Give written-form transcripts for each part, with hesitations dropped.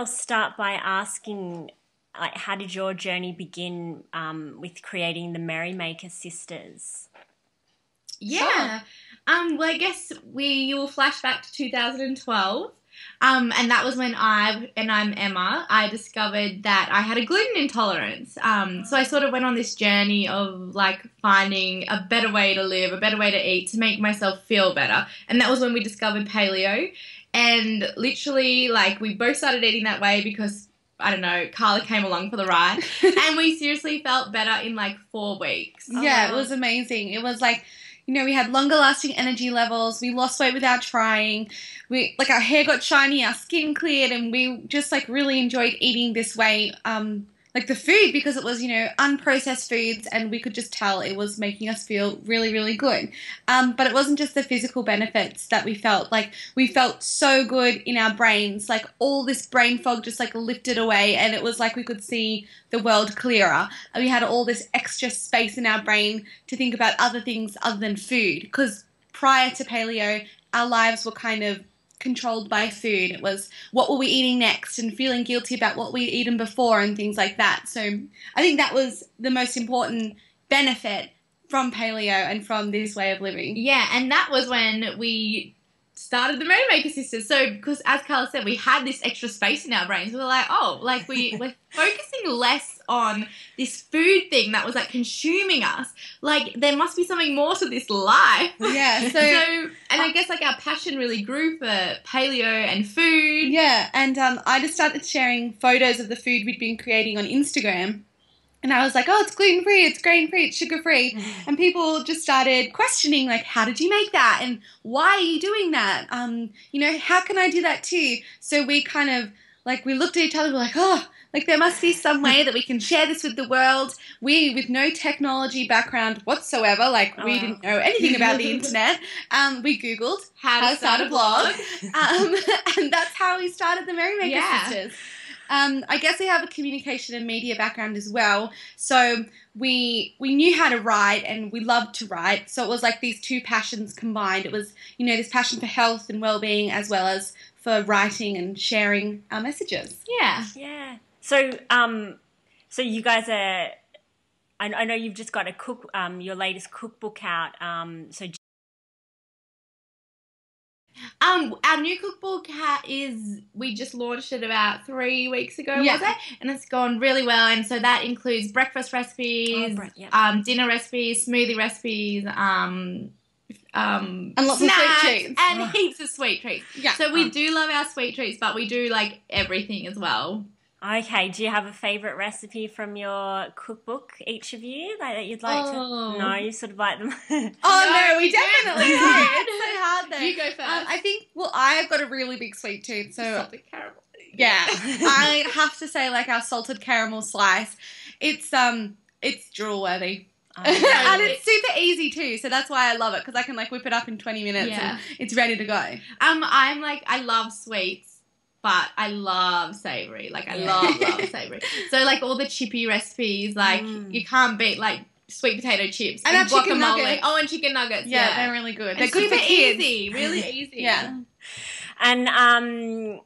I'll start by asking, like, how did your journey begin with creating the Merrymaker Sisters? Yeah. Well, I guess you will flash back to 2012. And that was when I'm Emma, I discovered that I had a gluten intolerance. So I sort of went on this journey of like finding a better way to live, a better way to eat to make myself feel better. And that was when we discovered paleo. And literally, like, we both started eating that way because, I don't know, Carla came along for the ride. And we seriously felt better in like 4 weeks. Yeah, it was amazing. It was like, you know, we had longer lasting energy levels. We lost weight without trying. Our hair got shiny, our skin cleared, and we just like really enjoyed eating this way. Like the food, because it was, you know, unprocessed foods, and we could just tell it was making us feel really, really good. But it wasn't just the physical benefits that we felt. Like, we felt so good in our brains. Like, all this brain fog just like lifted away, and it was like we could see the world clearer. We had all this extra space in our brain to think about other things other than food, because prior to paleo, our lives were kind of controlled by food. It was what were we eating next and feeling guilty about what we'd eaten before and things like that. So I think that was the most important benefit from paleo and from this way of living. Yeah, and that was when we started the Merrymaker Sisters. So, because as Carla said, we had this extra space in our brains. We were like, oh, like we're focusing less on this food thing that was like consuming us. Like, there must be something more to this life. Yeah. So and I guess like our passion really grew for paleo and food. Yeah, and I just started sharing photos of the food we'd been creating on Instagram. And I was like, oh, it's gluten-free, it's grain-free, it's sugar-free. And people just started questioning, like, how did you make that? And why are you doing that? You know, how can I do that too? So we kind of, like, we looked at each other and we're like, oh, like, there must be some way that we can share this with the world. We, with no technology background whatsoever, like, we didn't know anything about the internet. We Googled how to start a blog. And that's how we started the Merrymaker Sisters. I guess we have a communication and media background as well. So we knew how to write, and we loved to write. So it was like these two passions combined. It was, you know, this passion for health and well-being as well as for writing and sharing our messages. Yeah. Yeah. So you guys are, I know you've just got your latest cookbook out. Our new cookbook we just launched it about 3 weeks ago, was it? And it's gone really well. And so that includes breakfast recipes, dinner recipes, smoothie recipes, and lots of sweet treats. And heaps of sweet treats. Yeah. So we do love our sweet treats, but we do like everything as well. Okay, do you have a favourite recipe from your cookbook, each of you, that you'd like to? No, you sort of like them. No, we definitely do. It's so hard though. You go first. I think, I've got a really big sweet tooth, so salted caramel. Yeah, I have to say, like, our salted caramel slice, it's drool worthy. And it's super easy too, so that's why I love it, because I can like whip it up in 20 minutes and it's ready to go. I love sweets, but I love savoury. Like, I love savoury. So, like, all the chippy recipes, like, you can't beat, like, sweet potato chips and guacamole. Chicken nuggets. Oh, and chicken nuggets. Yeah, they're really good. They're good for kids. Easy, really easy. Yeah. And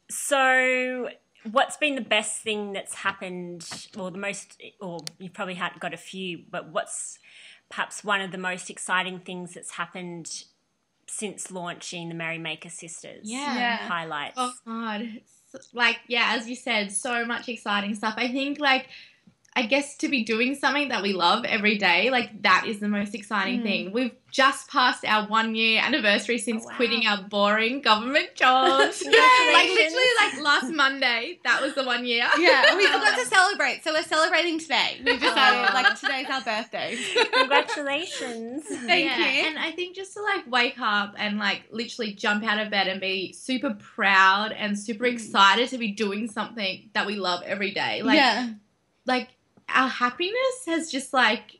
so what's been the best thing that's happened, or the most, or you've probably got a few, but what's perhaps one of the most exciting things that's happened since launching the Merrymaker Sisters? Yeah. Highlights. Oh, God. Like, yeah, as you said, so much exciting stuff. I think, like, I guess to be doing something that we love every day, like, that is the most exciting thing. We've just passed our 1-year anniversary since quitting our boring government jobs. Like, literally, like, last Monday, that was the 1 year. Yeah, we forgot to celebrate, so we're celebrating today. We've decided, like, today's our birthday. Congratulations. Thank you. And I think just to, like, wake up and, like, literally jump out of bed and be super proud and super excited to be doing something that we love every day. Like, our happiness has just, like,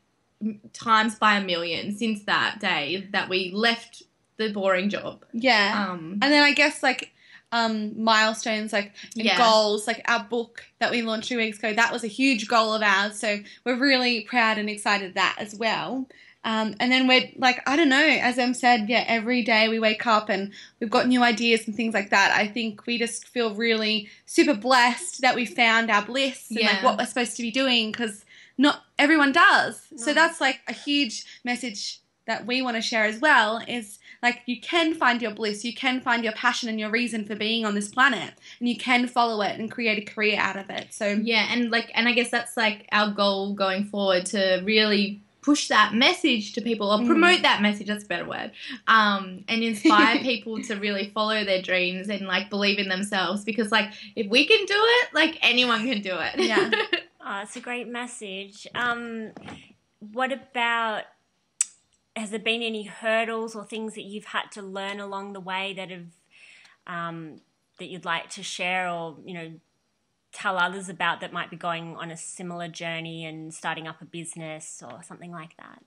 times by a million since that day that we left the boring job. Yeah. And then I guess, like, milestones, like and goals. Like our book that we launched 2 weeks ago, that was a huge goal of ours. So we're really proud and excited of that as well. And then we're like, I don't know, as Em said, every day we wake up and we've got new ideas and things like that. I think we just feel really super blessed that we found our bliss and like what we're supposed to be doing, because not everyone does. No. So that's like a huge message that we want to share as well, is like you can find your bliss, you can find your passion and your reason for being on this planet, and you can follow it and create a career out of it. So and I guess that's like our goal going forward, to really push that message to people, or promote that message, that's a better word, and inspire people to really follow their dreams and like believe in themselves, because like if we can do it, like anyone can do it. Oh, it's a great message. What about, has there been any hurdles or things that you've had to learn along the way that have that you'd like to share, or tell others about, that might be going on a similar journey and starting up a business or something like that?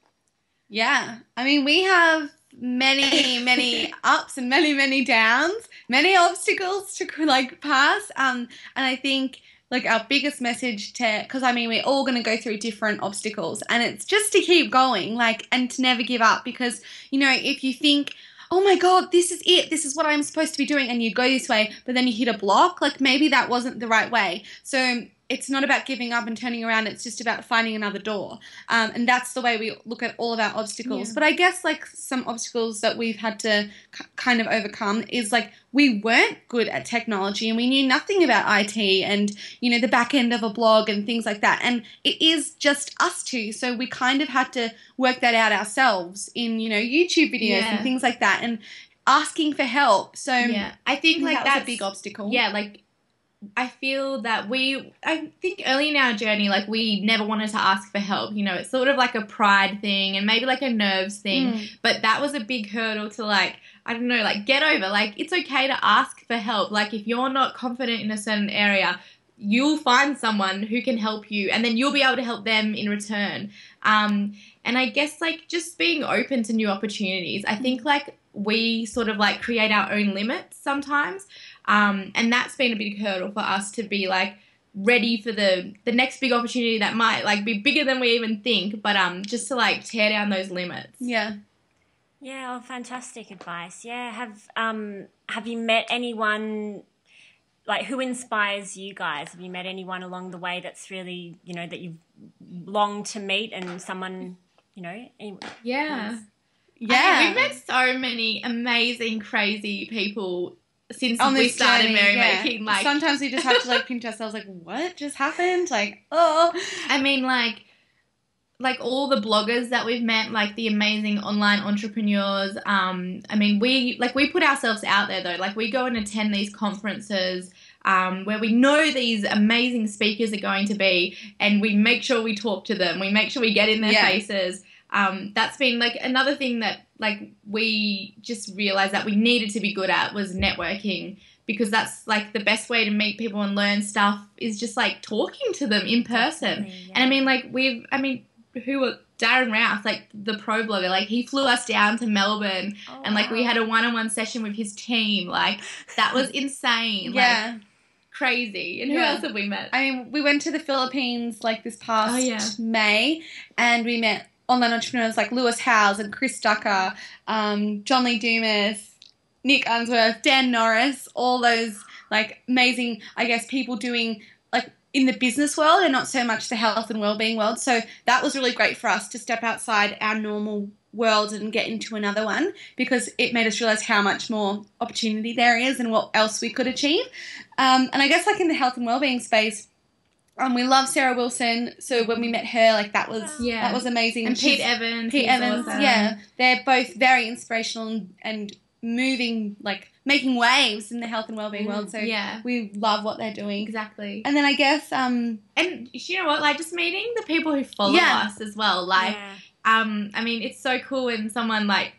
Yeah, I mean, we have many ups and many downs, many obstacles to like pass, and I think like our biggest message because I mean, we're all going to go through different obstacles, and it's just to keep going, like, and to never give up, because if you think, oh my God, this is it, this is what I'm supposed to be doing, and you go this way, but then you hit a block, like maybe that wasn't the right way. So it's not about giving up and turning around, it's just about finding another door. And that's the way we look at all of our obstacles. But I guess like some obstacles that we've had to kind of overcome is like we weren't good at technology, and we knew nothing about IT and, the back end of a blog and things like that. And it is just us two. So we kind of had to work that out ourselves in, YouTube videos and things like that, and asking for help. So I think like that's a big obstacle. Yeah, like I feel that I think early in our journey, like we never wanted to ask for help. It's sort of like a pride thing and maybe like a nerves thing. But that was a big hurdle to like, I don't know, like get over. Like it's okay to ask for help. Like if you're not confident in a certain area, you'll find someone who can help you, and then you'll be able to help them in return. And I guess like just being open to new opportunities. I think like we sort of like create our own limits sometimes. And that's been a big hurdle for us, to be like ready for the next big opportunity that might like be bigger than we even think, but just to like tear down those limits. Yeah, well, fantastic advice. Yeah, have you met anyone, like, who inspires you guys? Have you met anyone along the way that's really, that you've longed to meet, and someone, Yeah. We've met so many amazing, crazy people since we started merrymaking. Like sometimes we just have to like pinch ourselves, like, what just happened? Like, oh, I mean, like all the bloggers that we've met, like the amazing online entrepreneurs. I mean, we put ourselves out there though. Like we go and attend these conferences where we know these amazing speakers are going to be, and we make sure we talk to them. We make sure we get in their faces. That's been like another thing that like we just realized that we needed to be good at, was networking, because that's like the best way to meet people and learn stuff, is just like talking to them in person. And I mean, like Darren Rouse, like the pro blogger, like he flew us down to Melbourne and like we had a one-on-one session with his team. Like that was insane. Like crazy. And who else have we met? I mean, we went to the Philippines like this past May, and we met online entrepreneurs like Lewis Howes and Chris Ducker, John Lee Dumas, Nick Unsworth, Dan Norris, all those like amazing, I guess, people doing like in the business world and not so much the health and wellbeing world. So that was really great for us to step outside our normal world and get into another one, because it made us realize how much more opportunity there is and what else we could achieve. And I guess like in the health and wellbeing space, we love Sarah Wilson, so when we met her, like that was amazing. And Pete Evans, awesome. They're both very inspirational and moving, like making waves in the health and wellbeing world. So we love what they're doing. Exactly. And then I guess, and you know what, like just meeting the people who follow us as well. Like, I mean, it's so cool when someone like,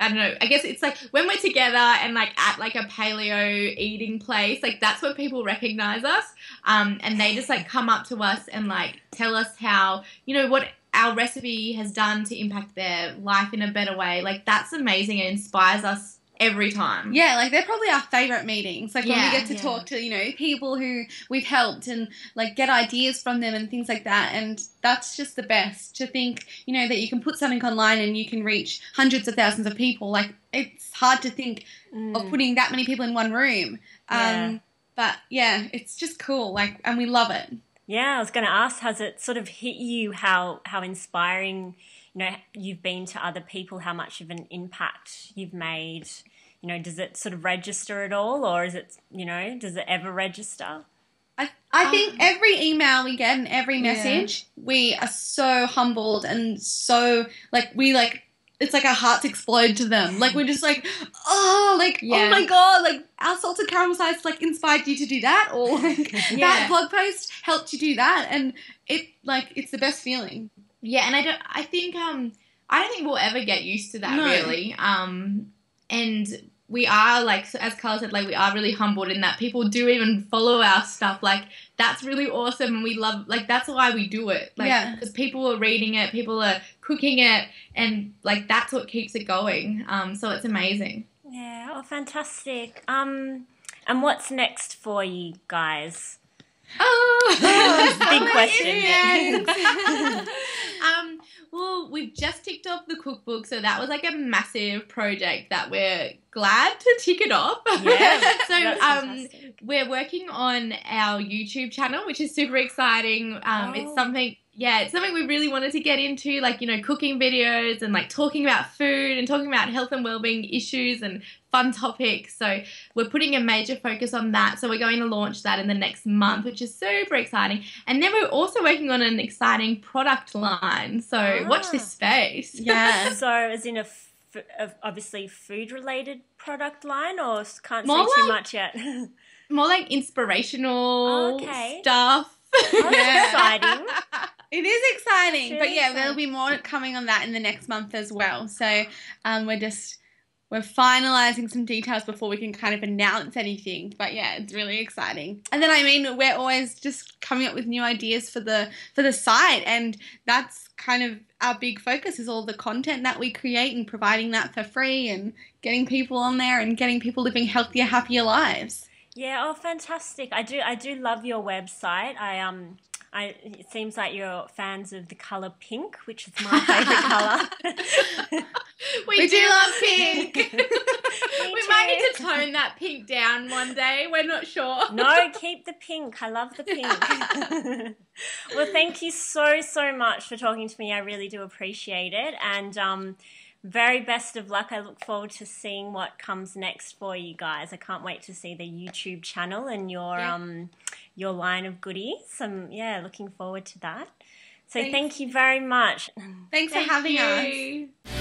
I don't know, I guess it's like when we're together and like at like a paleo eating place, like that's when people recognize us, and they just like come up to us and like tell us how, what our recipe has done to impact their life in a better way. Like that's amazing and inspires us every time. Yeah, like they're probably our favourite meetings. Like when we Yeah, get to talk to, people who we've helped and like get ideas from them and things like that. And that's just the best to think, that you can put something online and you can reach hundreds of thousands of people. Like it's hard to think of putting that many people in one room. But yeah, it's just cool. Like, and we love it. Yeah, I was going to ask, has it sort of hit you how inspiring, you've been to other people, how much of an impact you've made? Does it sort of register at all, or is it, does it ever register? I think every email we get and every message, we are so humbled and so, it's like our hearts explode to them. Like, we're just like, oh my God, like, our salted caramel sites, like, inspired you to do that, or, like, that blog post helped you do that, and it's the best feeling. Yeah, and I don't think we'll ever get used to that, really. And we are, like, as Carla said, like, we are really humbled in that people do even follow our stuff. Like, that's really awesome, and we love, like, that's why we do it. Like, because people are reading it, people are cooking it, and, like, that's what keeps it going. So it's amazing. Yeah, oh, fantastic. And what's next for you guys? Big question. Well, we've just ticked off the cookbook, so that was like a massive project that we're glad to tick it off. Yeah, so we're working on our YouTube channel, which is super exciting. It's something we really wanted to get into, like, cooking videos and like talking about food and talking about health and wellbeing issues and fun topics. So we're putting a major focus on that. So we're going to launch that in the next month, which is super exciting. And then we're also working on an exciting product line. So watch this space. Yeah. So as in obviously food-related product line, or can't say too much yet? More like inspirational stuff. Oh, that's exciting. It is exciting. But yeah, there'll be more coming on that in the next month as well. So we're finalising some details before we can kind of announce anything. But yeah, it's really exciting. And then, we're always just coming up with new ideas for the site, and that's kind of our big focus, is all the content that we create and providing that for free and getting people on there and getting people living healthier, happier lives. Yeah, oh, fantastic. I do love your website. It seems like you're fans of the colour pink, which is my favourite colour. We do love pink. We might need to tone that pink down one day. We're not sure. No, keep the pink. I love the pink. Well, thank you so, so much for talking to me. I really do appreciate it. And very best of luck. I look forward to seeing what comes next for you guys. I can't wait to see the YouTube channel and your line of goodies. Looking forward to that. So thank you very much. Thanks for having us.